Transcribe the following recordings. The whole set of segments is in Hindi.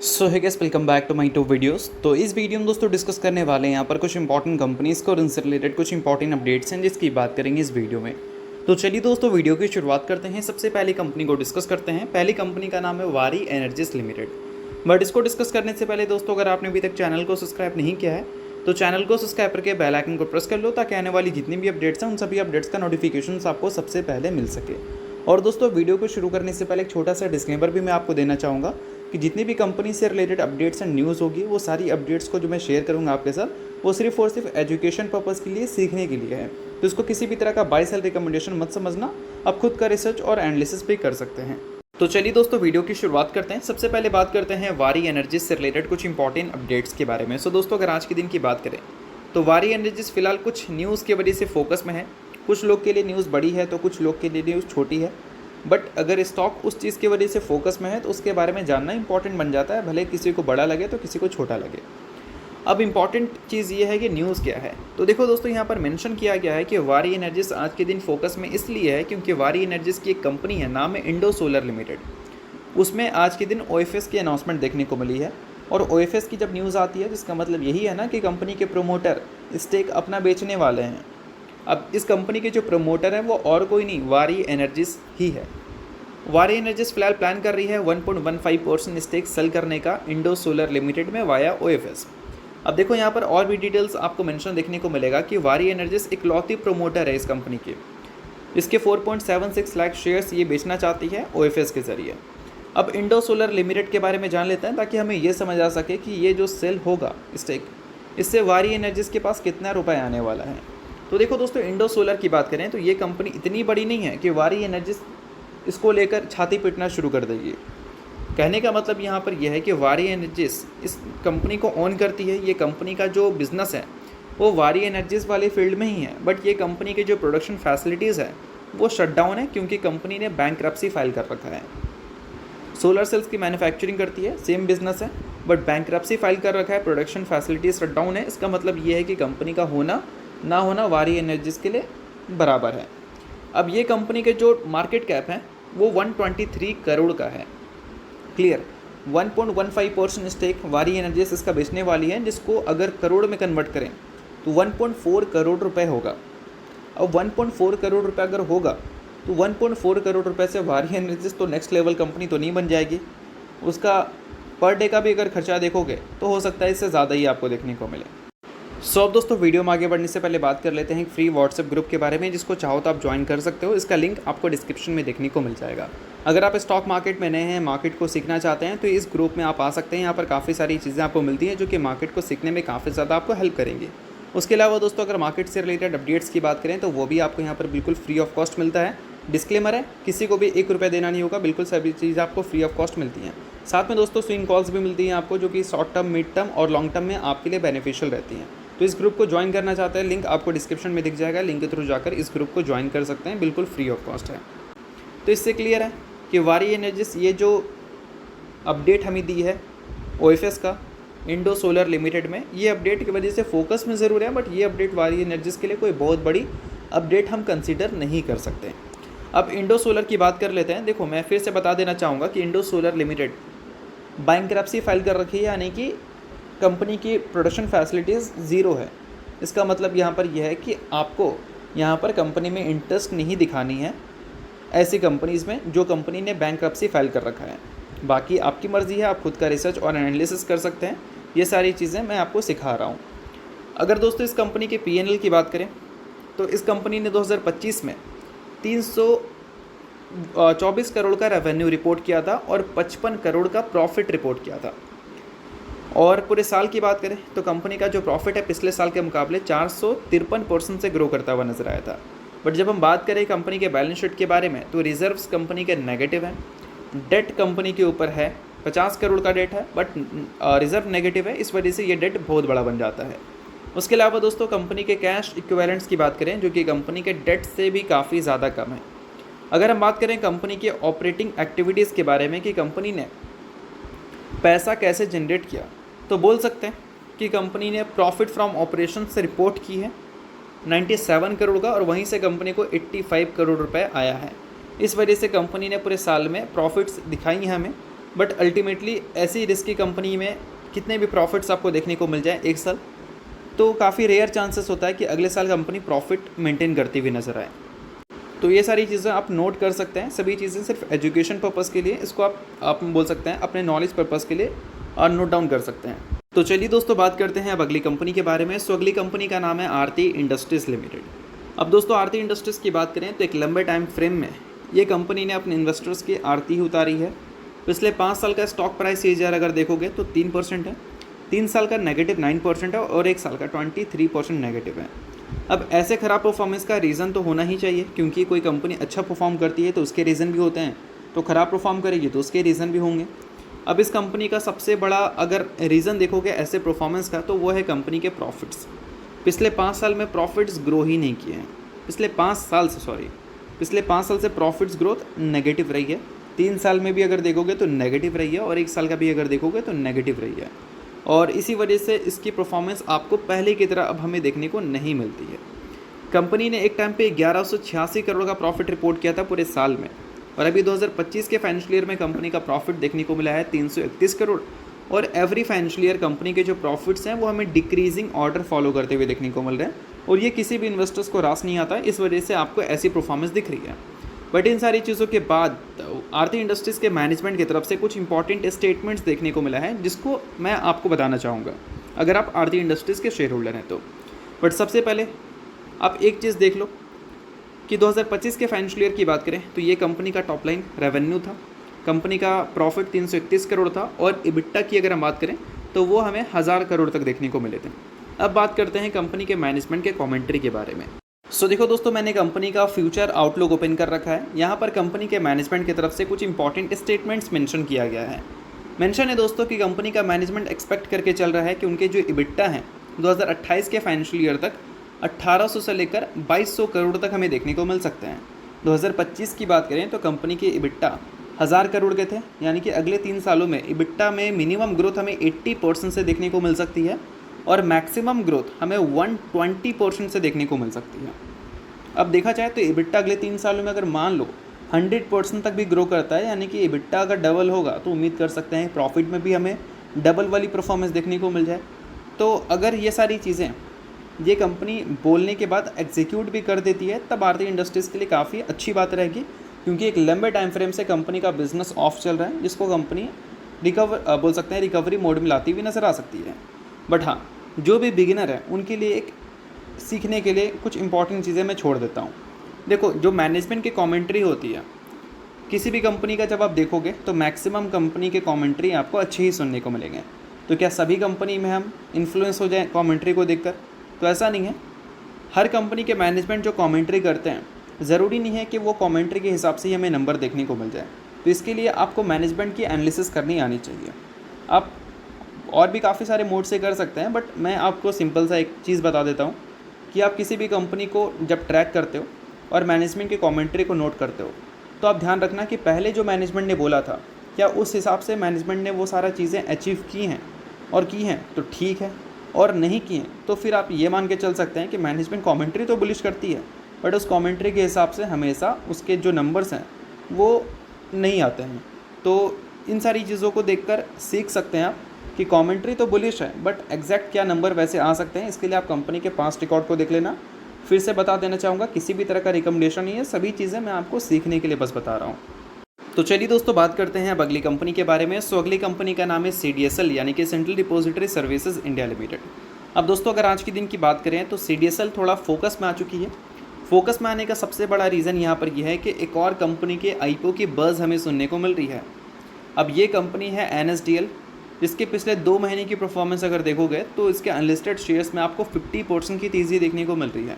So hi guys, welcome back to my to videos. तो इस वीडियो में दोस्तों डिस्कस करने वाले हैं यहाँ पर कुछ इंपॉर्टेंट कंपनीज़ को और उनसे रिलेटेड कुछ इंपॉर्टेंट अपडेट्स हैं जिसकी बात करेंगे इस वीडियो में। तो चलिए दोस्तों वीडियो की शुरुआत करते हैं। सबसे पहली कंपनी को डिस्कस करते हैं। पहली कंपनी का नाम है वारी एनर्जीज लिमिटेड। बट इसको डिस्कस करने से पहले दोस्तों, अगर आपने अभी तक चैनल को सब्सक्राइब नहीं किया है तो चैनल को सब्सक्राइब करके बेल आइकन को प्रेस कर लो ताकि आने वाली जितनी भी अपडेट्स हैं उन सभी अपडेट्स का नोटिफिकेशन आपको सबसे पहले मिल सके। और दोस्तों वीडियो को शुरू करने से पहले एक छोटा सा डिस्क्लेमर भी मैं आपको देना चाहूँगा कि जितनी भी कंपनी से रिलेटेड अपडेट्स एंड न्यूज़ होगी वो सारी अपडेट्स को जो मैं शेयर करूँगा आपके साथ वो सिर्फ और सिर्फ एजुकेशन पर्पज़ के लिए, सीखने के लिए है। तो इसको किसी भी तरह का बाय सेल रिकमेंडेशन मत समझना, आप खुद का रिसर्च और एनालिसिस भी कर सकते हैं। तो चलिए दोस्तों वीडियो की शुरुआत करते हैं। सबसे पहले बात करते हैं वारी एनर्जीज से रिलेटेड कुछ इंपॉर्टेंट अपडेट्स के बारे में। सो दोस्तों अगर आज के दिन की बात करें तो वारी एनर्जीज फिलहाल कुछ न्यूज़ की वजह से फोकस में है। कुछ लोग के लिए न्यूज़ बड़ी है तो कुछ लोग के लिए न्यूज़ छोटी है। बट अगर स्टॉक उस चीज़ की वजह से फोकस में है तो उसके बारे में जानना इंपॉर्टेंट बन जाता है, भले किसी को बड़ा लगे तो किसी को छोटा लगे। अब इंपॉर्टेंट चीज़ ये है कि न्यूज़ क्या है। तो देखो दोस्तों, यहाँ पर मेंशन किया गया है कि वारी एनर्जीज आज के दिन फोकस में इसलिए है क्योंकि वारी एनर्जीज की एक कंपनी है, नाम है इंडो सोलर लिमिटेड। उसमें आज के दिन ओएफएस की अनाउंसमेंट देखने को मिली है। और ओएफएस की जब न्यूज़ आती है तो इसका मतलब यही है ना कि कंपनी के प्रोमोटर स्टेक अपना बेचने वाले हैं। अब इस कंपनी के जो प्रमोटर हैं वो और कोई नहीं, वारी एनर्जीज ही है। वारी एनर्जीज फिलहाल प्लान कर रही है 1.15% स्टेक सेल करने का इंडो सोलर लिमिटेड में वाया ओएफएस। अब देखो यहाँ पर और भी डिटेल्स आपको मेंशन देखने को मिलेगा कि वारी एनर्जीज इकलौती प्रमोटर है इस कंपनी के। इसके 4.76 लाख शेयर्स ये बेचना चाहती है ओएफएस के ज़रिए। अब इंडो सोलर लिमिटेड के बारे में जान लेते हैं ताकि हमें ये समझ आ सके कि ये जो सेल होगा स्टेक, इससे वारी एनर्जीज के पास कितना रुपए आने वाला है। तो देखो दोस्तों, इंडो सोलर की बात करें तो ये कंपनी इतनी बड़ी नहीं है कि वारी एनर्जीज इसको लेकर छाती पीटना शुरू कर देगी। कहने का मतलब यहाँ पर यह है कि वारी एनर्जीज इस कंपनी को ओन करती है। ये कंपनी का जो बिज़नेस है वो वारी एनर्जीज वाले फील्ड में ही है। बट ये कंपनी की जो प्रोडक्शन फैसिलिटीज़ है वो शट डाउन है क्योंकि कंपनी ने बैंकरप्सी फाइल कर रखा है। सोलर सेल्स की मैन्युफैक्चरिंग करती है, सेम बिजनेस है, बट बैंकरप्सी फाइल कर रखा है, प्रोडक्शन फैसिलिटीज शट डाउन है। इसका मतलब ये है कि कंपनी का होना ना होना वारी एनर्जीज के लिए बराबर है। अब ये कंपनी के जो मार्केट कैप है वो 123 करोड़ का है। क्लियर, 1.15% स्टेक वारी एनर्जीज इसका बेचने वाली है, जिसको अगर करोड़ में कन्वर्ट करें तो 1.4 करोड़ रुपए होगा। अब 1.4 करोड़ रुपए अगर होगा तो 1.4 करोड़ रुपए से वारी एनर्जीज तो नेक्स्ट लेवल कंपनी तो नहीं बन जाएगी। उसका पर डे का भी अगर खर्चा देखोगे तो हो सकता है इससे ज़्यादा ही आपको देखने को मिले। अब दोस्तों वीडियो में आगे बढ़ने से पहले बात कर लेते हैं एक फ्री व्हाट्सएप ग्रुप के बारे में, जिसको चाहो तो आप ज्वाइन कर सकते हो। इसका लिंक आपको डिस्क्रिप्शन में देखने को मिल जाएगा। अगर आप स्टॉक मार्केट में नए हैं, मार्केट को सीखना चाहते हैं तो इस ग्रुप में आप आ सकते हैं। यहाँ पर काफ़ी सारी चीज़ें आपको मिलती हैं जो कि मार्केट को सीखने में काफ़ी ज़्यादा आपको हेल्प करेंगी। उसके अलावा दोस्तों अगर मार्केट से रिलेटेड अपडेट्स की बात करें तो वो भी आपको यहाँ पर बिल्कुल फ्री ऑफ कॉस्ट मिलता है। डिस्क्लेमर है, किसी को भी 1 रुपये देना नहीं होगा, बिल्कुल सभी चीज़ आपको फ्री ऑफ कॉस्ट मिलती हैं। साथ में दोस्तों स्विंग कॉल्स भी मिलती हैं आपको, जो कि शॉर्ट टर्म, मिड टर्म और लॉन्ग टर्म में आपके लिए बेनिफिशियल रहती हैं। तो इस ग्रुप को ज्वाइन करना चाहते हैं, लिंक आपको डिस्क्रिप्शन में दिख जाएगा। लिंक के थ्रू जाकर इस ग्रुप को ज्वाइन कर सकते हैं, बिल्कुल फ्री ऑफ कॉस्ट है। तो इससे क्लियर है कि वारी एनर्जीज ये जो अपडेट हमें दी है ओएफएस का इंडो सोलर लिमिटेड में, ये अपडेट की वजह से फोकस में ज़रूर है, बट ये अपडेट वारी एनर्जीज के लिए कोई बहुत बड़ी अपडेट हम कंसिडर नहीं कर सकते। अब इंडो सोलर की बात कर लेते हैं। देखो मैं फिर से बता देना चाहूँगा कि Indo solar limited bankruptcy file कर रखी है, यानी कि कंपनी की प्रोडक्शन फैसिलिटीज़ ज़ीरो है। इसका मतलब यहाँ पर यह है कि आपको यहाँ पर कंपनी में इंटरेस्ट नहीं दिखानी है ऐसी कंपनीज़ में जो कंपनी ने बैंकरप्सी फाइल कर रखा है। बाकी आपकी मर्ज़ी है, आप खुद का रिसर्च और एनालिसिस कर सकते हैं। ये सारी चीज़ें मैं आपको सिखा रहा हूँ। अगर दोस्तों इस कंपनी के P&L की बात करें तो इस कंपनी ने 2025 में 324 करोड़ का रेवेन्यू रिपोर्ट किया था और 55 करोड़ का प्रॉफिट रिपोर्ट किया था। और पूरे साल की बात करें तो कंपनी का जो प्रॉफिट है पिछले साल के मुकाबले 453% से ग्रो करता हुआ नजर आया था। बट जब हम बात करें कंपनी के बैलेंस शीट के बारे में तो रिजर्व्स कंपनी के नेगेटिव हैं, डेट कंपनी के ऊपर है 50 करोड़ का डेट है, बट रिजर्व नेगेटिव है, इस वजह से ये डेट बहुत बड़ा बन जाता है। उसके अलावा दोस्तों कंपनी के कैश इक्विवेलेंट्स की बात करें जो कि कंपनी के डेट से भी काफ़ी ज़्यादा कम है। अगर हम बात करें कंपनी के ऑपरेटिंग एक्टिविटीज़ के बारे में कि कंपनी ने पैसा कैसे जनरेट किया, तो बोल सकते हैं कि कंपनी ने प्रॉफिट फ्रॉम ऑपरेशन से रिपोर्ट की है 97 करोड़ का, और वहीं से कंपनी को 85 करोड़ रुपए आया है। इस वजह से कंपनी ने पूरे साल में प्रॉफिट्स दिखाई हैं हमें बट अल्टीमेटली ऐसी रिस्की कंपनी में कितने भी प्रॉफिट्स आपको देखने को मिल जाए एक साल, तो काफ़ी रेयर चांसेस होता है कि अगले साल कंपनी प्रॉफिट मेंटेन करती हुई नज़र आए। तो ये सारी चीज़ें आप नोट कर सकते हैं, सभी चीज़ें सिर्फ एजुकेशन पर्पज़ के लिए, इसको आप बोल सकते हैं अपने नॉलेज पर्पज़ के लिए और नोट डाउन कर सकते हैं। तो चलिए दोस्तों बात करते हैं अब अगली कंपनी के बारे में। सो अगली कंपनी का नाम है आरती इंडस्ट्रीज़ लिमिटेड। अब दोस्तों आरती इंडस्ट्रीज़ की बात करें तो एक लंबे टाइम फ्रेम में ये कंपनी ने अपने इन्वेस्टर्स की आरती ही उतारी है। पिछले 5 साल का स्टॉक प्राइस सीएजीआर अगर देखोगे तो 3% है, 3 साल का -9% है और 1 साल का 23% नेगेटिव है। अब ऐसे ख़राब परफॉर्मेंस का रीज़न तो होना ही चाहिए, क्योंकि कोई कंपनी अच्छा परफॉर्म करती है तो उसके रीज़न भी होते हैं, तो ख़राब परफॉर्म करेगी तो उसके रीज़न भी होंगे। अब इस कंपनी का सबसे बड़ा अगर रीज़न देखोगे ऐसे परफॉर्मेंस का तो वो है कंपनी के प्रॉफिट्स। पिछले 5 साल में प्रॉफिट्स ग्रो ही नहीं किए हैं, पिछले 5 साल से प्रॉफिट्स ग्रोथ नेगेटिव रही है। 3 साल में भी अगर देखोगे तो नेगेटिव रही है और 1 साल का भी अगर देखोगे तो नेगेटिव रही है। और इसी वजह से इसकी परफॉर्मेंस आपको पहले की तरह अब हमें देखने को नहीं मिलती है। कंपनी ने एक टाइम पे 1186 करोड़ का प्रॉफिट रिपोर्ट किया था पूरे साल में, और अभी 2025 के फाइनेंशियल ईयर में कंपनी का प्रॉफिट देखने को मिला है 331 करोड़। और एवरी फाइनेंशियल ईयर कंपनी के जो प्रॉफिट्स हैं वो हमें डिक्रीजिंग ऑर्डर फॉलो करते हुए देखने को मिल रहे हैं, और ये किसी भी इन्वेस्टर्स को रास नहीं आता है, इस वजह से आपको ऐसी परफॉर्मेंस दिख रही है। बट इन सारी चीज़ों के बाद आरती इंडस्ट्रीज़ के मैनेजमेंट की तरफ से कुछ इंपॉर्टेंट स्टेटमेंट्स देखने को मिला है, जिसको मैं आपको बताना चाहूँगा अगर आप आरती इंडस्ट्रीज़ के शेयर होल्डर हैं तो। बट सबसे पहले आप एक चीज़ देख लो कि 2025 के फाइनेंशियल ईयर की बात करें तो ये कंपनी का टॉप लाइन रेवेन्यू था, कंपनी का प्रॉफिट 331 करोड़ था, और इबिट्टा की अगर हम बात करें तो वो हमें 1000 करोड़ तक देखने को मिले थे। अब बात करते हैं कंपनी के मैनेजमेंट के कमेंट्री के बारे में। सो देखो दोस्तों, मैंने कंपनी का फ्यूचर आउटलुक ओपन कर रखा है। यहाँ पर कंपनी के मैनेजमेंट की तरफ से कुछ इंपॉर्टेंट स्टेटमेंट्स मेंशन किया गया है। मेंशन है दोस्तों कि कंपनी का मैनेजमेंट एक्सपेक्ट करके चल रहा है कि उनके जो इबिट्टा हैं 2028 के फाइनेंशियल ईयर तक 1800 से लेकर 2200 करोड़ तक हमें देखने को मिल सकते हैं। 2025 की बात करें तो कंपनी के इबिट्टा 1000 करोड़ के थे, यानी कि अगले 3 सालों में इबिट्टा में मिनिमम ग्रोथ हमें 80% से देखने को मिल सकती है, और मैक्सिमम ग्रोथ हमें 120% से देखने को मिल सकती है। अब देखा जाए तो इबिट्टा अगले 3 सालों में अगर मान लो 100% तक भी ग्रो करता है, यानी कि इबिट्टा अगर डबल होगा तो उम्मीद कर सकते हैं प्रॉफिट में भी हमें डबल वाली परफॉर्मेंस देखने को मिल जाए। तो अगर ये सारी चीज़ें ये कंपनी बोलने के बाद एग्जीक्यूट भी कर देती है, तब आरती इंडस्ट्रीज़ के लिए काफ़ी अच्छी बात रहेगी, क्योंकि एक लंबे टाइम फ्रेम से कंपनी का बिजनेस ऑफ चल रहा है, जिसको कंपनी बोल सकते हैं रिकवरी मोड में लाती हुई नज़र आ सकती है। बट हाँ, जो भी बिगिनर है उनके लिए एक सीखने के लिए कुछ इंपॉर्टेंट चीज़ें मैं छोड़ देता हूँ। देखो, जो मैनेजमेंट की कमेंट्री होती है किसी भी कंपनी का, जब आप देखोगे तो मैक्सिमम कंपनी के कमेंट्री आपको अच्छे ही सुनने को मिलेंगे। तो क्या सभी कंपनी में हम इन्फ्लुएंस हो जाएं कमेंट्री को देखकर? तो ऐसा नहीं है। हर कंपनी के मैनेजमेंट जो कमेंट्री करते हैं, ज़रूरी नहीं है कि वो कमेंट्री के हिसाब से ही हमें नंबर देखने को मिल जाए। तो इसके लिए आपको मैनेजमेंट की एनालिसिस करनी आनी चाहिए। आप और भी काफ़ी सारे मोड से कर सकते हैं, बट मैं आपको सिंपल सा एक चीज़ बता देता हूँ कि आप किसी भी कंपनी को जब ट्रैक करते हो और मैनेजमेंट की कमेंट्री को नोट करते हो, तो आप ध्यान रखना कि पहले जो मैनेजमेंट ने बोला था क्या उस हिसाब से मैनेजमेंट ने वो सारा चीज़ें अचीव की हैं, और की हैं तो ठीक है, और नहीं की हैं तो फिर आप ये मान के चल सकते हैं कि मैनेजमेंट कमेंट्री तो बुलिश करती है, बट उस कमेंट्री के हिसाब से हमेशा उसके जो नंबर्स हैं वो नहीं आते हैं। तो इन सारी चीज़ों को देखकर सीख सकते हैं आप कि कमेंट्री तो बुलिश है, बट एग्जैक्ट क्या नंबर वैसे आ सकते हैं, इसके लिए आप कंपनी के पास्ट रिकॉर्ड को देख लेना। फिर से बता देना चाहूँगा, किसी भी तरह का रिकमेंडेशन नहीं है, सभी चीज़ें मैं आपको सीखने के लिए बस बता रहा हूँ। तो चलिए दोस्तों, बात करते हैं अब अगली कंपनी के बारे में। सो अगली कंपनी का नाम है CDSL, यानी कि central depository services India limited. अब दोस्तों, अगर आज के दिन की बात करें तो CDSL थोड़ा फोकस में आ चुकी है। फोकस में आने का सबसे बड़ा रीज़न यहाँ पर यह है कि एक और कंपनी के IPO की बज़ हमें सुनने को मिल रही है। अब ये कंपनी है NSDL, जिसके पिछले 2 महीने की परफॉर्मेंस अगर देखोगे तो इसके अनलिस्टेड शेयर्स में आपको 50% की तेज़ी देखने को मिल रही है।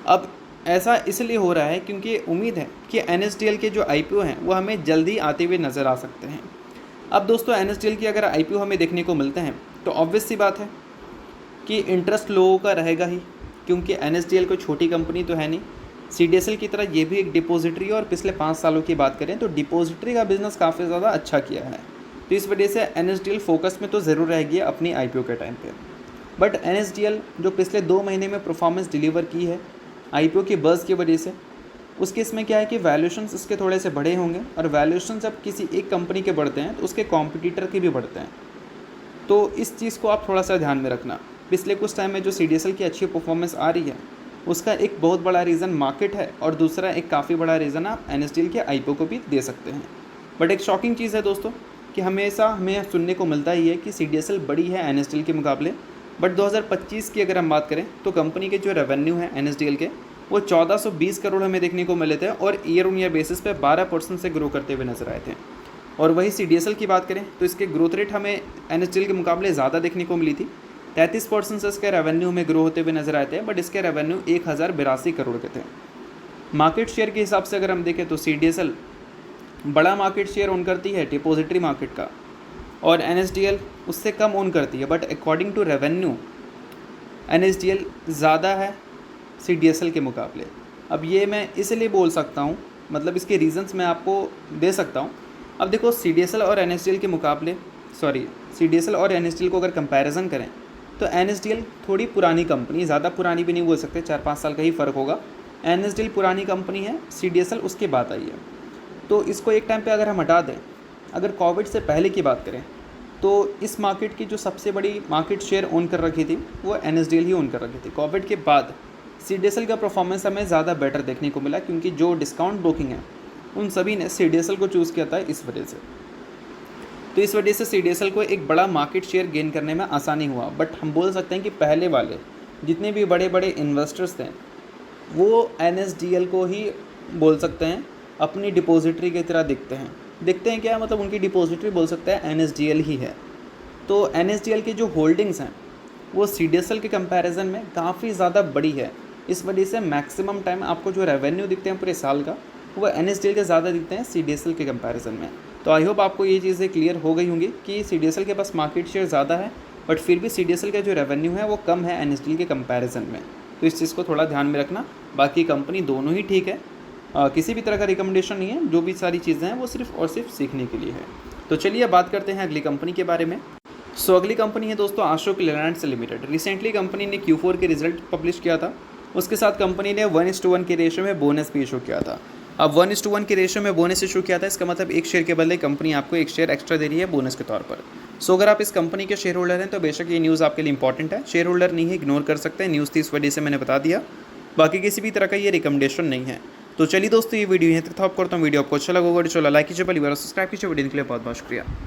अब ऐसा इसलिए हो रहा है क्योंकि उम्मीद है कि NSDL के जो IPO हैं वो हमें जल्दी आते हुए नज़र आ सकते हैं। अब दोस्तों, NSDL की अगर IPO हमें देखने को मिलते हैं तो ऑब्वियस सी बात है कि इंटरेस्ट लोगों का रहेगा ही, क्योंकि NSDL कोई छोटी कंपनी तो है नहीं। CDSL की तरह ये भी एक डिपॉजिटरी, और पिछले 5 सालों की बात करें तो डिपॉजिटरी का बिज़नेस काफ़ी ज़्यादा अच्छा किया है। तो इस वजह से NSDL फोकस में तो ज़रूर रहेगी अपनी IPO के टाइम पे। बट NSDL जो पिछले 2 महीने में परफॉर्मेंस डिलीवर की है IPO की बज़ की वजह से, उस केस में क्या है कि वैल्यूएशंस इसके थोड़े से बड़े होंगे, और वैल्यूएशन जब किसी एक कंपनी के बढ़ते हैं तो उसके कॉम्पिटिटर के भी बढ़ते हैं। तो इस चीज़ को आप थोड़ा सा ध्यान में रखना। पिछले कुछ टाइम में जो CDSL की अच्छी परफॉर्मेंस आ रही है उसका एक बहुत बड़ा रीज़न मार्केट है, और दूसरा एक काफ़ी बड़ा रीज़न आप NSDL के IPO को भी दे सकते हैं। बट एक शॉकिंग चीज़ है दोस्तों कि हमेशा हमें सुनने को मिलता ही है कि CDSL बड़ी है NSDL के मुकाबले, बट 2025 की अगर हम बात करें तो कंपनी के जो रेवेन्यू है NSDL के वो 1420 करोड़ हमें देखने को मिले थे, और ईयर ऑन ईयर बेसिस पे 12% से ग्रो करते हुए नजर आए थे। और वही CDSL की बात करें तो इसके ग्रोथ रेट हमें NSDL के मुकाबले ज़्यादा देखने को मिली थी। 33% से इसके रेवेन्यू में ग्रो होते हुए नजर आए थे, बट इसके रेवेन्यू 1082 करोड़ के थे। मार्केट शेयर के हिसाब से अगर हम देखें तो CDSL बड़ा मार्केट शेयर ओन करती है डिपॉजिटरी मार्केट का, और NSDL उससे कम ओन करती है, but according to revenue NSDL ज़्यादा है CDSL के मुकाबले। अब ये मैं इसलिए बोल सकता हूँ, मतलब इसके रीज़न्स मैं आपको दे सकता हूँ। अब देखो CDSL और NSDL के मुकाबले, CDSL और NSDL को अगर कंपैरिजन करें तो NSDL थोड़ी पुरानी कंपनी, ज़्यादा पुरानी भी नहीं बोल सकते, 4-5 साल का ही फ़र्क होगा। NSDL पुरानी कंपनी है, CDSL उसके बाद आई है। तो इसको एक टाइम पे अगर हम हटा दें, अगर कोविड से पहले की बात करें तो इस मार्केट की जो सबसे बड़ी मार्केट शेयर ओन कर रखी थी वो NSDL ही ओन कर रखी थी। कोविड के बाद CDSL का परफॉर्मेंस हमें ज़्यादा बेटर देखने को मिला, क्योंकि जो डिस्काउंट ब्रोकिंग है उन सभी ने CDSL को चूज़ किया था इस वजह से। तो इस वजह से CDSL को एक बड़ा मार्केट शेयर गेन करने में आसानी हुआ। बट हम बोल सकते हैं कि पहले वाले जितने भी बड़े बड़े इन्वेस्टर्स थे वो NSDL को ही बोल सकते हैं अपनी डिपॉजिटरी की तरह दिखते हैं क्या, मतलब उनकी डिपॉजिटरी बोल सकते हैं NSDL ही है। तो NSDL की जो होल्डिंग्स हैं वो CDSL के कंपैरिजन में काफ़ी ज़्यादा बड़ी है। इस वजह से मैक्सिमम टाइम आपको जो रेवेन्यू दिखते हैं पूरे साल का वो NSDL के ज़्यादा दिखते हैं CDSL के कंपैरिजन में। तो आई होप आपको ये चीज़ें क्लियर हो गई होंगी कि CDSL के पास मार्केट शेयर ज़्यादा है, बट फिर भी CDSL का जो रेवेन्यू है वो कम है NSDL के कंपैरिजन में। तो इस चीज़ को थोड़ा ध्यान में रखना। बाकी कंपनी दोनों ही ठीक है, किसी भी तरह का रिकमेंडेशन नहीं है, जो भी सारी चीज़ें हैं वो सिर्फ और सिर्फ सीखने के लिए है। तो चलिए अब बात करते हैं अगली कंपनी के बारे में। अगली कंपनी है दोस्तों Ashok Leyland limited. Recently company ने Q4 के रिजल्ट पब्लिश किया था, उसके साथ कंपनी ने 1:1 के रेशो में बोनस भी इशू किया था। अब 1:1 के रेशो में बोनस इशू किया था, इसका मतलब एक शेयर के बदले कंपनी आपको एक शेयर एक्स्ट्रा दे रही है बोनस के तौर पर। अगर आप इस कंपनी के शेयर होल्डर हैं तो बेशक ये न्यूज़ आपके लिए इंपॉर्टेंट है। शेयर होल्डर नहीं है, इग्नोर कर सकते हैं, न्यूज़ थी इस वजह से मैंने बता दिया, बाकी किसी भी तरह का ये रिकमेंडेशन नहीं है। तो चलिए दोस्तों ये वीडियो यहाँ तक था। आपको करता हूँ, वीडियो आपको अच्छा लगा होगा, चलो लाइक कीजिए, पहली बार सब्सक्राइब कीजिए। वीडियो के लिए बहुत बहुत शुक्रिया।